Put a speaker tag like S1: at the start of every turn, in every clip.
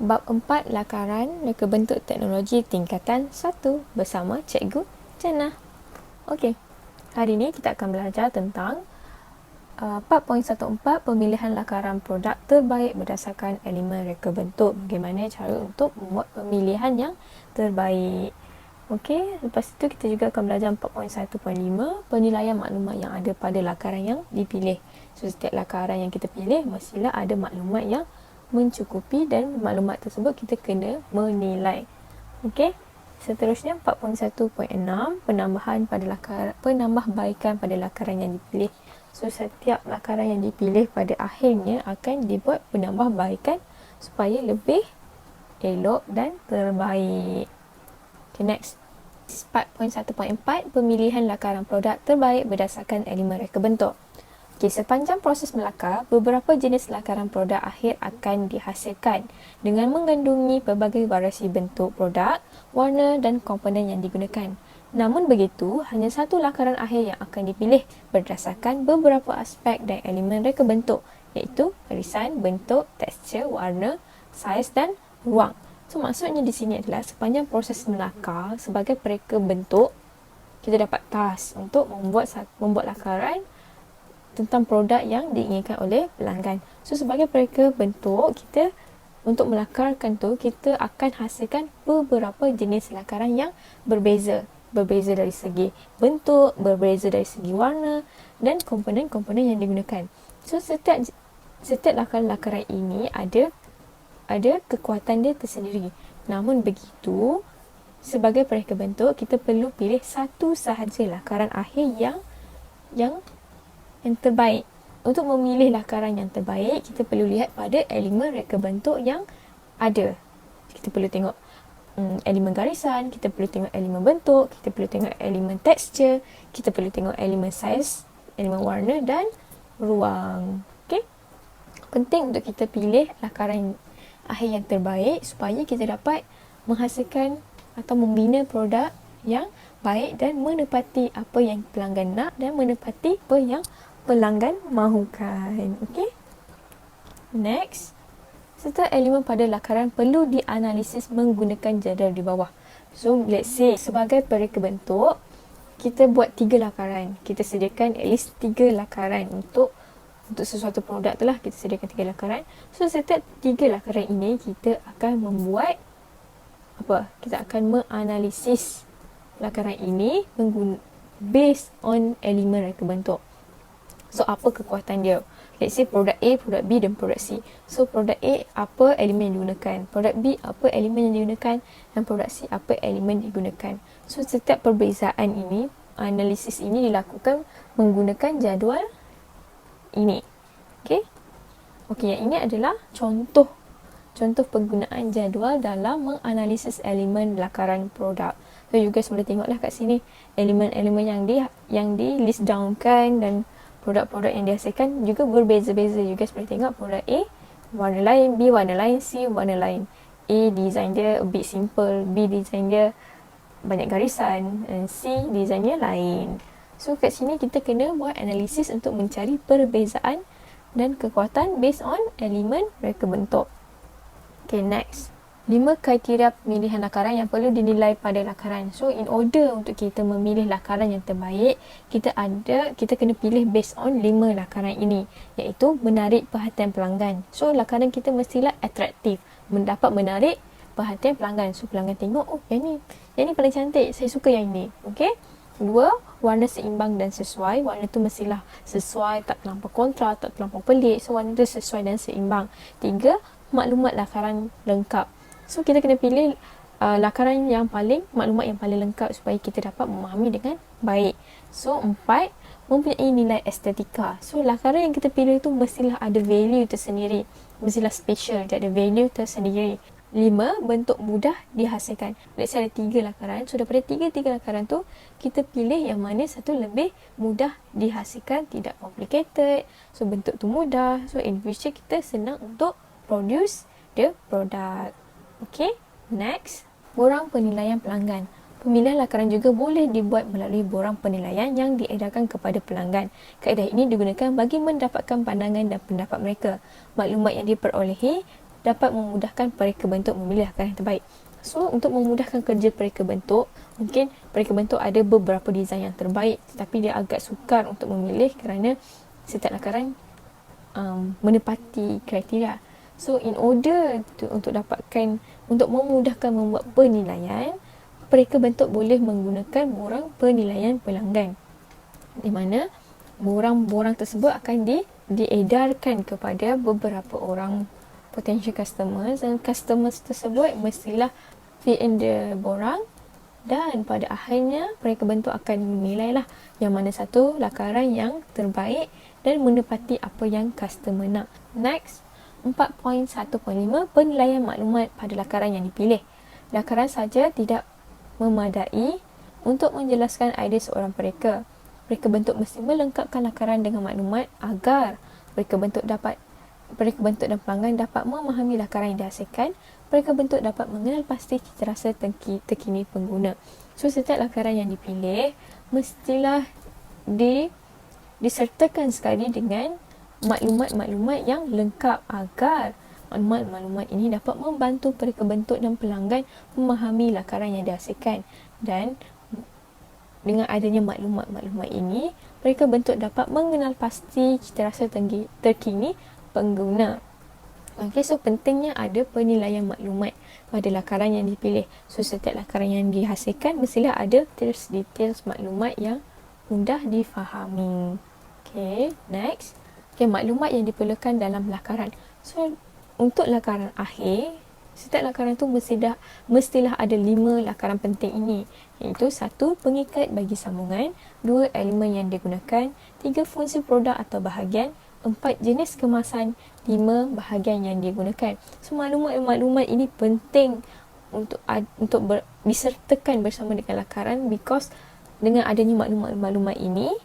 S1: Bab 4 Lakaran Reka Bentuk Teknologi Tingkatan 1 bersama Cikgu Jannah. Okey, hari ini kita akan belajar tentang 4.14 Pemilihan lakaran produk terbaik berdasarkan elemen reka bentuk. Bagaimana cara untuk membuat pemilihan yang terbaik. Okey, lepas itu kita juga akan belajar 4.1.5 Penilaian maklumat yang ada pada lakaran yang dipilih. So, setiap lakaran yang kita pilih mestilah ada maklumat yang mencukupi dan maklumat tersebut kita kena menilai. Okey. Seterusnya 4.1.6 penambahbaikan pada lakaran yang dipilih. So, setiap lakaran yang dipilih pada akhirnya akan dibuat penambahbaikan supaya lebih elok dan terbaik. Okay, next. 4.1.4 Pemilihan lakaran produk terbaik berdasarkan elemen reka bentuk. Okay, sepanjang proses melakar, beberapa jenis lakaran produk akhir akan dihasilkan dengan mengandungi pelbagai variasi bentuk produk, warna dan komponen yang digunakan. Namun begitu, hanya satu lakaran akhir yang akan dipilih berdasarkan beberapa aspek dan elemen reka bentuk, iaitu barisan, bentuk, tekstur, warna, saiz dan ruang. So, maksudnya di sini adalah sepanjang proses melakar sebagai pereka bentuk, kita dapat task untuk membuat lakaran tentang produk yang diinginkan oleh pelanggan. So, sebagai pereka bentuk, kita untuk melakarkan tu, kita akan hasilkan beberapa jenis lakaran yang berbeza. Berbeza dari segi bentuk, berbeza dari segi warna dan komponen-komponen yang digunakan. So, setiap lakaran ini ada kekuatan dia tersendiri. Namun begitu, sebagai pereka bentuk, kita perlu pilih satu sahaja lakaran akhir yang terbaik. Untuk memilih lakaran yang terbaik, kita perlu lihat pada elemen reka bentuk yang ada. Kita perlu tengok elemen garisan, kita perlu tengok elemen bentuk, kita perlu tengok elemen tekstur, kita perlu tengok elemen saiz, elemen warna dan ruang. Okay? Penting untuk kita pilih lakaran akhir yang terbaik supaya kita dapat menghasilkan atau membina produk yang baik dan menepati apa yang pelanggan nak dan menepati apa yang pelanggan mahukan. Okey. Next. Serta elemen pada lakaran perlu dianalisis menggunakan jadual di bawah. So, let's say sebagai pereka bentuk, kita buat 3 lakaran. Kita sediakan at least 3 lakaran untuk sesuatu produk tu lah. Kita sediakan 3 lakaran. So, setiap 3 lakaran ini kita akan membuat kita akan menganalisis lakaran ini based on elemen reka bentuk. So, apa kekuatan dia? Let's say produk A, produk B dan produk C. So, produk A, apa elemen yang digunakan? Produk B, apa elemen yang digunakan? Dan produk C, apa elemen yang digunakan? So, setiap perbezaan ini, analisis ini dilakukan menggunakan jadual ini. Okay? Okay, yang ini adalah contoh penggunaan jadual dalam menganalisis elemen lakaran produk. So, you guys boleh tengoklah kat sini elemen-elemen yang di list down kan, dan produk-produk yang dihasilkan juga berbeza-beza. You guys boleh tengok produk A warna lain, B warna lain, C warna lain. A design dia a bit simple, B design dia banyak garisan, and C design dia lain. So, kat sini kita kena buat analisis untuk mencari perbezaan dan kekuatan based on elemen reka bentuk. Okay, next. 5 kriteria pemilihan lakaran yang perlu dinilai pada lakaran. So, in order untuk kita memilih lakaran yang terbaik, kita kena pilih based on 5 lakaran ini, iaitu menarik perhatian pelanggan. So, lakaran kita mestilah atraktif, dapat menarik perhatian pelanggan. So, pelanggan tengok, oh, yang ni paling cantik, saya suka yang ni. Okey. 2, warna seimbang dan sesuai. Warna tu mestilah sesuai, tak terlampau kontra, tak terlampau pelik. So, warna tu sesuai dan seimbang. 3, maklumat lakaran lengkap. So, kita kena pilih maklumat yang paling lengkap supaya kita dapat memahami dengan baik. So, 4, mempunyai nilai estetika. So, lakaran yang kita pilih tu mestilah ada value tersendiri. Mestilah special, dia ada value tersendiri. 5, bentuk mudah dihasilkan. Let's say ada 3 lakaran. So, daripada 3 lakaran tu, kita pilih yang mana satu lebih mudah dihasilkan, tidak complicated. So, bentuk tu mudah. So, in future kita senang untuk produce the product. Okay, next. Borang penilaian pelanggan. Pemilihan lakaran juga boleh dibuat melalui borang penilaian yang diedarkan kepada pelanggan. Kaedah ini digunakan bagi mendapatkan pandangan dan pendapat mereka. Maklumat yang diperolehi dapat memudahkan mereka bentuk memilih lakaran yang terbaik. So, untuk memudahkan kerja mereka bentuk, mungkin mereka bentuk ada beberapa design yang terbaik, tetapi dia agak sukar untuk memilih kerana setiap lakaran menepati kriteria. So, in order untuk memudahkan membuat penilaian, mereka bentuk boleh menggunakan borang penilaian pelanggan, di mana borang-borang tersebut akan diedarkan kepada beberapa orang potential customers, dan customers tersebut mestilah fill in the borang, dan pada akhirnya mereka bentuk akan menilai lah yang mana satu lakaran yang terbaik dan menepati apa yang customer nak. Next, 4.1.5 penilaian maklumat pada lakaran yang dipilih. Lakaran saja tidak memadai untuk menjelaskan idea seorang mereka. Mereka bentuk mesti melengkapkan lakaran dengan maklumat agar mereka bentuk dan pelanggan dapat memahami lakaran yang dihasilkan. Mereka bentuk dapat mengenal pasti citarasa terkini pengguna. So, setiap lakaran yang dipilih mestilah disertakan sekali dengan maklumat-maklumat yang lengkap agar maklumat-maklumat ini dapat membantu mereka bentuk dan pelanggan memahami lakaran yang dihasilkan. Dan dengan adanya maklumat-maklumat ini, mereka bentuk dapat mengenal pasti citarasa terkini pengguna. Okay, so pentingnya ada penilaian maklumat pada lakaran yang dipilih. So, setiap lakaran yang dihasilkan mestilah ada details maklumat yang mudah difahami. Okay, next. Okay, maklumat yang diperlukan dalam lakaran. So, untuk lakaran akhir, setiap lakaran tu mestilah ada 5 lakaran penting ini, iaitu 1. Pengikat bagi sambungan, 2. Elemen yang digunakan, 3. Fungsi produk atau bahagian, 4. Jenis kemasan, 5. Bahagian yang digunakan. So, maklumat-maklumat ini penting untuk disertakan bersama dengan lakaran, because dengan adanya maklumat-maklumat ini,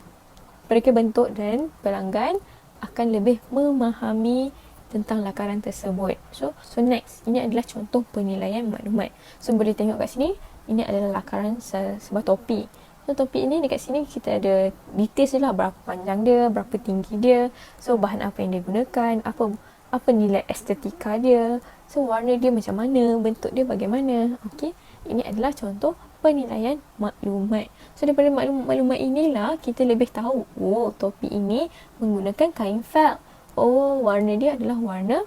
S1: mereka bentuk dan pelanggan akan lebih memahami tentang lakaran tersebut. So next, ini adalah contoh penilaian maklumat. So, boleh tengok kat sini, ini adalah lakaran sebuah topi. So, topi ini dekat sini kita ada details dia lah, berapa panjang dia, berapa tinggi dia, so bahan apa yang dia gunakan, apa nilai estetika dia, so warna dia macam mana, bentuk dia bagaimana. Okey, ini adalah contoh penilaian maklumat. So, daripada maklumat inilah kita lebih tahu, oh, topi ini menggunakan kain felt. Oh, warna dia adalah warna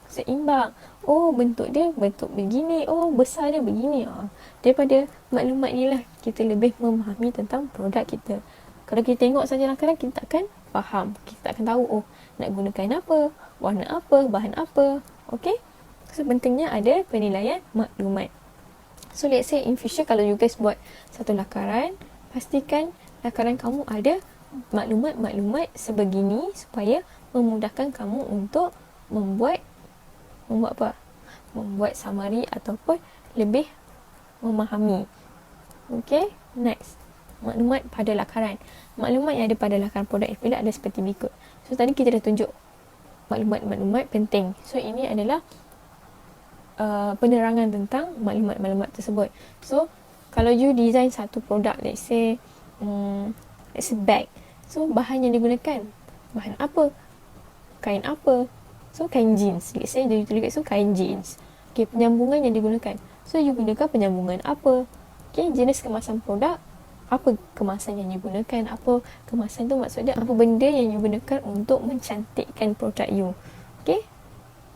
S1: seimbang. Oh, bentuk dia bentuk begini. Oh, besar dia begini. Daripada maklumat inilah kita lebih memahami tentang produk kita. Kalau kita tengok saja lakaran, kita takkan faham. Kita takkan tahu, oh, nak gunakan apa, warna apa, bahan apa. Okey? So, pentingnya ada penilaian maklumat. So, let's say in future kalau you guys buat satu lakaran, pastikan lakaran kamu ada maklumat-maklumat sebegini supaya memudahkan kamu untuk membuat apa? Membuat summary ataupun lebih memahami. Okay, next. Maklumat pada lakaran. Maklumat yang ada pada lakaran produk dipilih ada seperti berikut. So, tadi kita dah tunjuk maklumat-maklumat penting. So, ini adalah penerangan tentang maklumat-maklumat tersebut. So, kalau you design satu produk, let's say bag. So, bahan yang digunakan, bahan apa? Kain apa? So, kain jeans. Let's say dia tulis so kain jeans. Okay, penyambungan yang digunakan. So, you gunakan penyambungan apa? Okay, jenis kemasan produk. Apa kemasan yang you gunakan? Apa kemasan tu maksudnya apa benda yang you gunakan untuk mencantikkan produk you. Okay.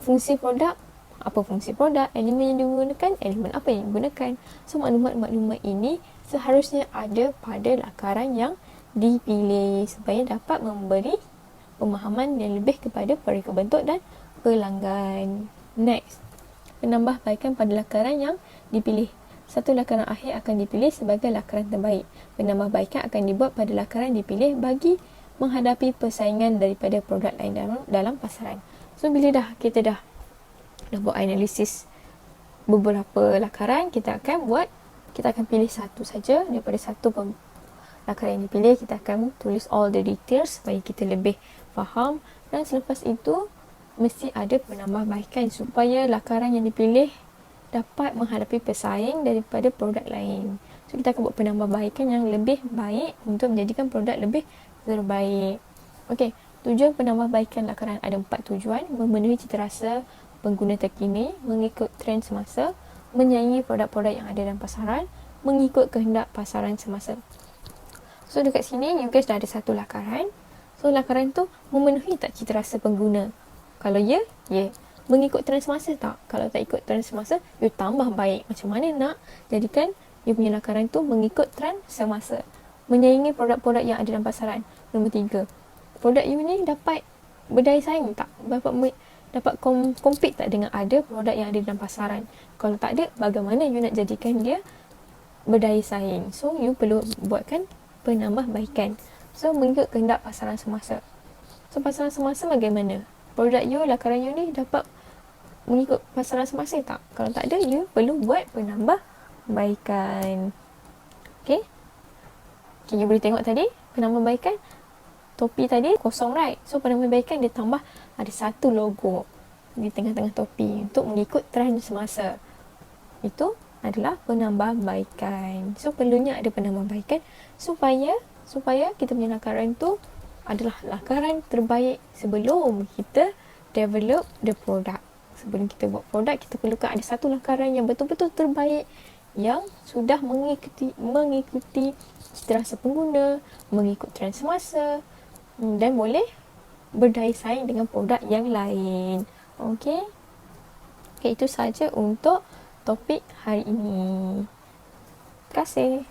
S1: Fungsi produk. Apa fungsi produk? Elemen yang digunakan. Elemen apa yang digunakan? So, maklumat-maklumat ini seharusnya ada pada lakaran yang dipilih supaya dapat memberi pemahaman yang lebih kepada mereka bentuk dan pelanggan. Next, penambahbaikan pada lakaran yang dipilih. Satu lakaran akhir akan dipilih sebagai lakaran terbaik. Penambahbaikan akan dibuat pada lakaran dipilih bagi menghadapi persaingan daripada produk lain dalam pasaran. So, bila kita dah buat analisis beberapa lakaran, kita akan pilih satu saja daripada satu lakaran yang dipilih. Kita akan tulis all the details supaya kita lebih faham, dan selepas itu mesti ada penambahbaikan supaya lakaran yang dipilih dapat menghadapi pesaing daripada produk lain. So, kita akan buat penambahbaikan yang lebih baik untuk menjadikan produk lebih terbaik. Okey, tujuan penambahbaikan lakaran ada 4 tujuan: memenuhi citarasa pengguna terkini, mengikut trend semasa, menyaingi produk-produk yang ada dalam pasaran, mengikut kehendak pasaran semasa. So dekat sini you guys dah ada satu lakaran. So lakaran tu memenuhi tak cita rasa pengguna? Kalau ya, mengikut trend semasa tak? Kalau tak ikut trend semasa, you tambah baik. Macam mana nak jadikan you punya lakaran tu mengikut trend semasa? Menyaingi produk-produk yang ada dalam pasaran. Nombor 3, produk you ni dapat berdaya saing tak? Dapat compete tak dengan ada produk yang ada dalam pasaran? Kalau tak ada, bagaimana you nak jadikan dia berdaya saing? So you perlu buatkan penambahbaikan. So mengikut kehendak pasaran semasa. So pasaran semasa bagaimana? Produk you, lakaran you ni dapat mengikut pasaran semasa tak? Kalau tak ada, you perlu buat penambahbaikan. Okay, you boleh tengok tadi penambahbaikan topi tadi kosong, right? So penambahbaikan dia tambah ada satu logo di tengah-tengah topi untuk mengikut trend semasa. Itu adalah penambahbaikan. So perlunya ada penambahbaikan supaya kita punya lakaran tu adalah lakaran terbaik sebelum kita develop the product. Sebelum kita buat produk, kita perlukan ada satu lakaran yang betul-betul terbaik, yang sudah mengikuti cita rasa pengguna, mengikut trend semasa, dan boleh berdaya saing dengan produk yang lain. Okey, itu saja untuk topik hari ini. Terima kasih.